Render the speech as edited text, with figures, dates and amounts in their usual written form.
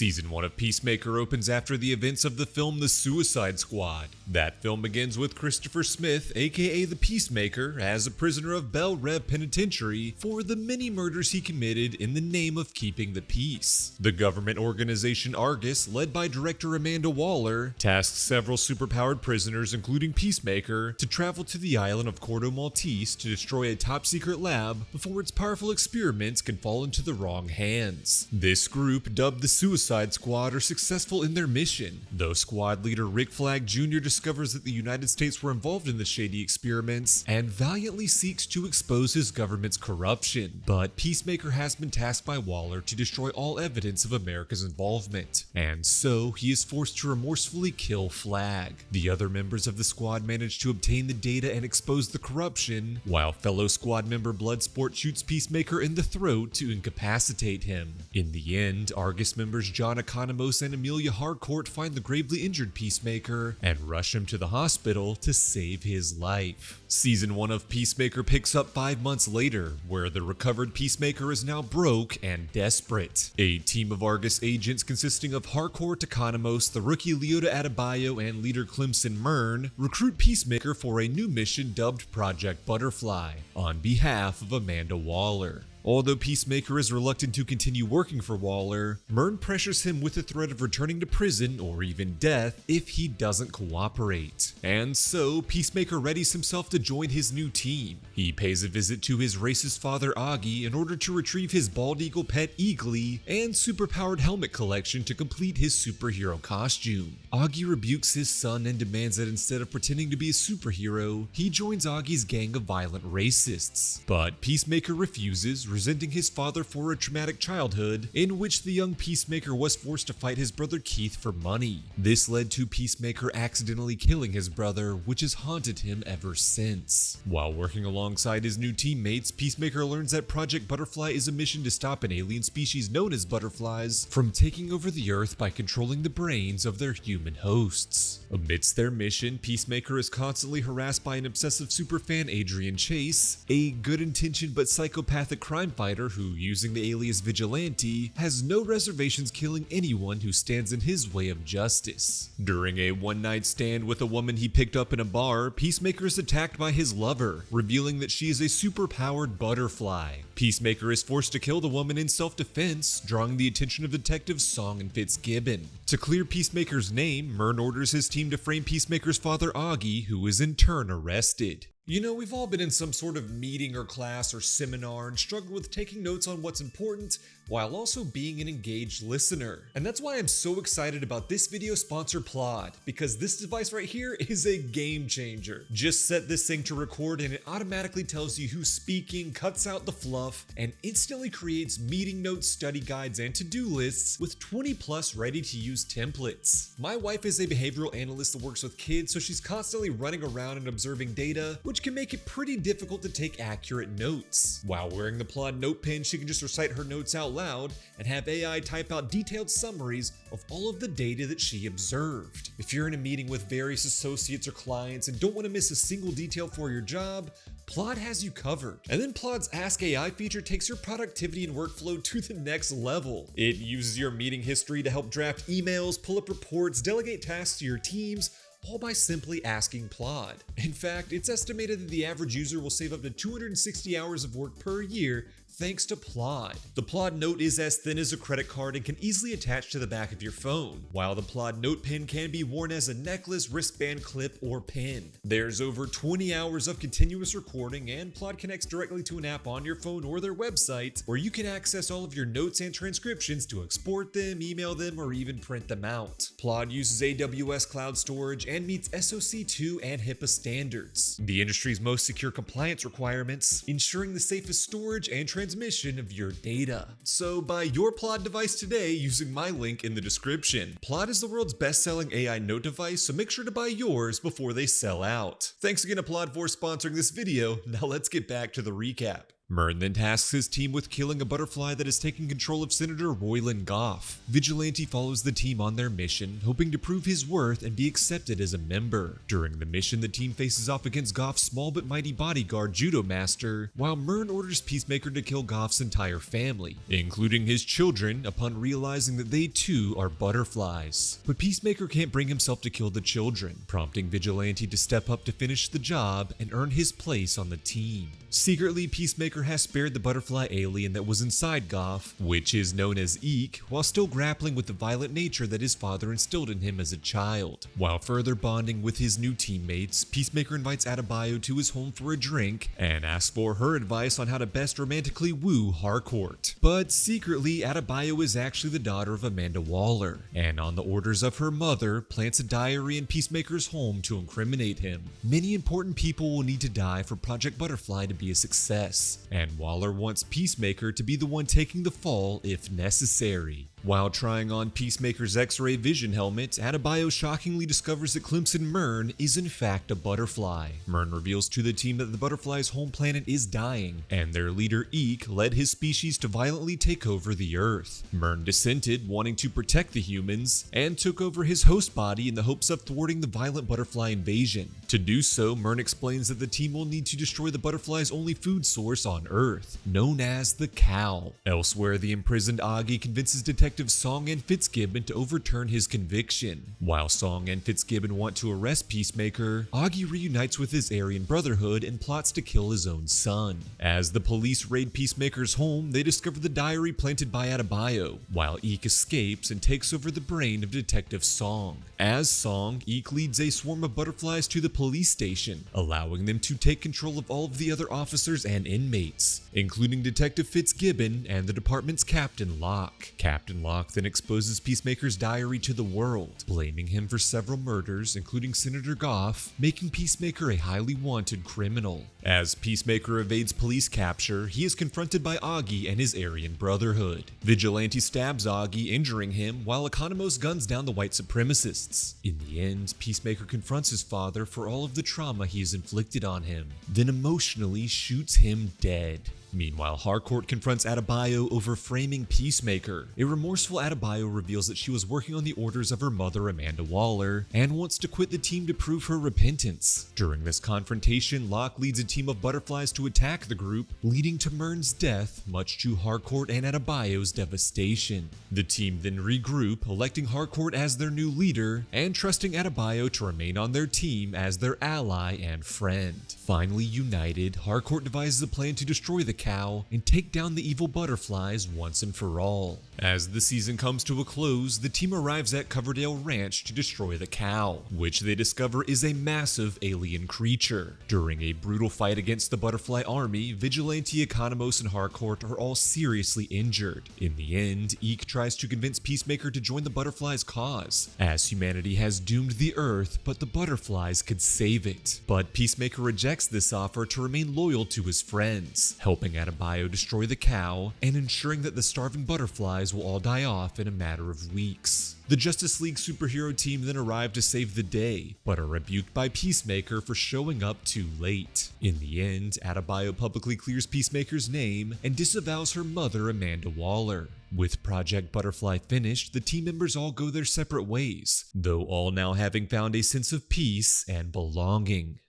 Season 1 of Peacemaker opens after the events of the film The Suicide Squad. That film begins with Christopher Smith, aka the Peacemaker, as a prisoner of Belle Reve Penitentiary for the many murders he committed in the name of keeping the peace. The government organization Argus, led by director Amanda Waller, tasks several superpowered prisoners, including Peacemaker, to travel to the island of Cordo Maltese to destroy a top-secret lab before its powerful experiments can fall into the wrong hands. This group, dubbed the Suicide Squad, are successful in their mission, though squad leader Rick Flag Jr. discovers that the United States were involved in the shady experiments and valiantly seeks to expose his government's corruption. But Peacemaker has been tasked by Waller to destroy all evidence of America's involvement, and so he is forced to remorsefully kill Flag. The other members of the squad manage to obtain the data and expose the corruption, while fellow squad member Bloodsport shoots Peacemaker in the throat to incapacitate him. In the end, Argus members John Economos and Emilia Harcourt find the gravely injured Peacemaker and rush him to the hospital to save his life. Season 1 of Peacemaker picks up 5 months later, where the recovered Peacemaker is now broke and desperate. A team of Argus agents consisting of Harcourt, Economos, the rookie Leota Adebayo, and leader Clemson Murn recruit Peacemaker for a new mission dubbed Project Butterfly, on behalf of Amanda Waller. Although Peacemaker is reluctant to continue working for Waller, Murn pressures him with the threat of returning to prison or even death if he doesn't cooperate. And so, Peacemaker readies himself to join his new team. He pays a visit to his racist father Agee in order to retrieve his bald eagle pet Eagly and superpowered helmet collection to complete his superhero costume. Agee rebukes his son and demands that instead of pretending to be a superhero, he joins Augie's gang of violent racists. But Peacemaker refuses, resenting his father for a traumatic childhood in which the young Peacemaker was forced to fight his brother Keith for money. This led to Peacemaker accidentally killing his brother, which has haunted him ever since. While working alongside his new teammates, Peacemaker learns that Project Butterfly is a mission to stop an alien species known as butterflies from taking over the Earth by controlling the brains of their human hosts. Amidst their mission, Peacemaker is constantly harassed by an obsessive superfan Adrian Chase, a good-intentioned but psychopathic crime fighter who, using the alias Vigilante, has no reservations killing anyone who stands in his way of justice. During a one-night stand with a woman he picked up in a bar, Peacemaker is attacked by his lover, revealing that she is a super-powered butterfly. Peacemaker is forced to kill the woman in self-defense, drawing the attention of detectives Song and Fitzgibbon. To clear Peacemaker's name, Murn orders his team to frame Peacemaker's father Auggie, who is in turn arrested. You know, we've all been in some sort of meeting or class or seminar and struggled with taking notes on what's important while also being an engaged listener. And that's why I'm so excited about this video sponsor PLAUD, because this device right here is a game changer. Just set this thing to record and it automatically tells you who's speaking, cuts out the fluff, and instantly creates meeting notes, study guides, and to-do lists with 20+ ready-to-use templates. My wife is a behavioral analyst that works with kids, so she's constantly running around and observing data, which can make it pretty difficult to take accurate notes. While wearing the PLAUD note pen, she can just recite her notes out loud and have AI type out detailed summaries of all of the data that she observed. If you're in a meeting with various associates or clients and don't want to miss a single detail for your job, PLAUD has you covered. And then PLAUD's Ask AI feature takes your productivity and workflow to the next level. It uses your meeting history to help draft emails, pull up reports, delegate tasks to your teams, all by simply asking PLAUD. In fact, it's estimated that the average user will save up to 260 hours of work per year thanks to PLAUD. The PLAUD Note is as thin as a credit card and can easily attach to the back of your phone, while the PLAUD Note Pen can be worn as a necklace, wristband, clip, or pin. There's over 20 hours of continuous recording, and PLAUD connects directly to an app on your phone or their website, where you can access all of your notes and transcriptions to export them, email them, or even print them out. PLAUD uses AWS cloud storage and meets SOC 2 and HIPAA standards, the industry's most secure compliance requirements, ensuring the safest storage and transmission of your data. So buy your PLAUD device today using my link in the description. PLAUD is the world's best-selling AI note device, so make sure to buy yours before they sell out. Thanks again to PLAUD for sponsoring this video. Now let's get back to the recap. Murn then tasks his team with killing a butterfly that has taken control of Senator Royland Goff. Vigilante follows the team on their mission, hoping to prove his worth and be accepted as a member. During the mission, the team faces off against Goff's small but mighty bodyguard, Judo Master, while Murn orders Peacemaker to kill Goff's entire family, including his children, upon realizing that they too are butterflies. But Peacemaker can't bring himself to kill the children, prompting Vigilante to step up to finish the job and earn his place on the team. Secretly, Peacemaker has spared the butterfly alien that was inside Goff, which is known as Eek, while still grappling with the violent nature that his father instilled in him as a child. While further bonding with his new teammates, Peacemaker invites Adebayo to his home for a drink and asks for her advice on how to best romantically woo Harcourt. But secretly, Adebayo is actually the daughter of Amanda Waller, and on the orders of her mother, plants a diary in Peacemaker's home to incriminate him. Many important people will need to die for Project Butterfly to be a success, and Waller wants Peacemaker to be the one taking the fall if necessary. While trying on Peacemaker's X-ray vision helmet, Adebayo shockingly discovers that Clemson Murn is in fact a butterfly. Murn reveals to the team that the butterfly's home planet is dying, and their leader Eek led his species to violently take over the Earth. Murn dissented, wanting to protect the humans, and took over his host body in the hopes of thwarting the violent butterfly invasion. To do so, Murn explains that the team will need to destroy the butterfly's only food source on Earth, known as the cow. Elsewhere, the imprisoned Agee convinces Detective Song and Fitzgibbon to overturn his conviction. While Song and Fitzgibbon want to arrest Peacemaker, Agee reunites with his Aryan Brotherhood and plots to kill his own son. As the police raid Peacemaker's home, they discover the diary planted by Adebayo, while Eek escapes and takes over the brain of Detective Song. As Song, Eek leads a swarm of butterflies to the police station, allowing them to take control of all of the other officers and inmates, including Detective Fitzgibbon and the department's Captain Locke. Captain Locke then exposes Peacemaker's diary to the world, blaming him for several murders, including Senator Goff, making Peacemaker a highly wanted criminal. As Peacemaker evades police capture, he is confronted by Agee and his Aryan Brotherhood. Vigilante stabs Agee, injuring him, while Economos guns down the white supremacists. In the end, Peacemaker confronts his father for all of the trauma he has inflicted on him, then emotionally shoots him dead. Meanwhile, Harcourt confronts Adebayo over framing Peacemaker. A remorseful Adebayo reveals that she was working on the orders of her mother, Amanda Waller, and wants to quit the team to prove her repentance. During this confrontation, Locke leads a team of butterflies to attack the group, leading to Murn's death, much to Harcourt and Adebayo's devastation. The team then regroup, electing Harcourt as their new leader, and trusting Adebayo to remain on their team as their ally and friend. Finally united, Harcourt devises a plan to destroy the cow and take down the evil butterflies once and for all. As the season comes to a close, the team arrives at Coverdale Ranch to destroy the cow, which they discover is a massive alien creature. During a brutal fight against the butterfly army, Vigilante, Economos, and Harcourt are all seriously injured. In the end, Eek tries to convince Peacemaker to join the butterflies' cause, as humanity has doomed the Earth, but the butterflies could save it. But Peacemaker rejects this offer to remain loyal to his friends, helping Adebayo destroy the cow and ensuring that the starving butterflies will all die off in a matter of weeks. The Justice League superhero team then arrive to save the day, but are rebuked by Peacemaker for showing up too late. In the end, Adebayo publicly clears Peacemaker's name and disavows her mother, Amanda Waller. With Project Butterfly finished, the team members all go their separate ways, though all now having found a sense of peace and belonging.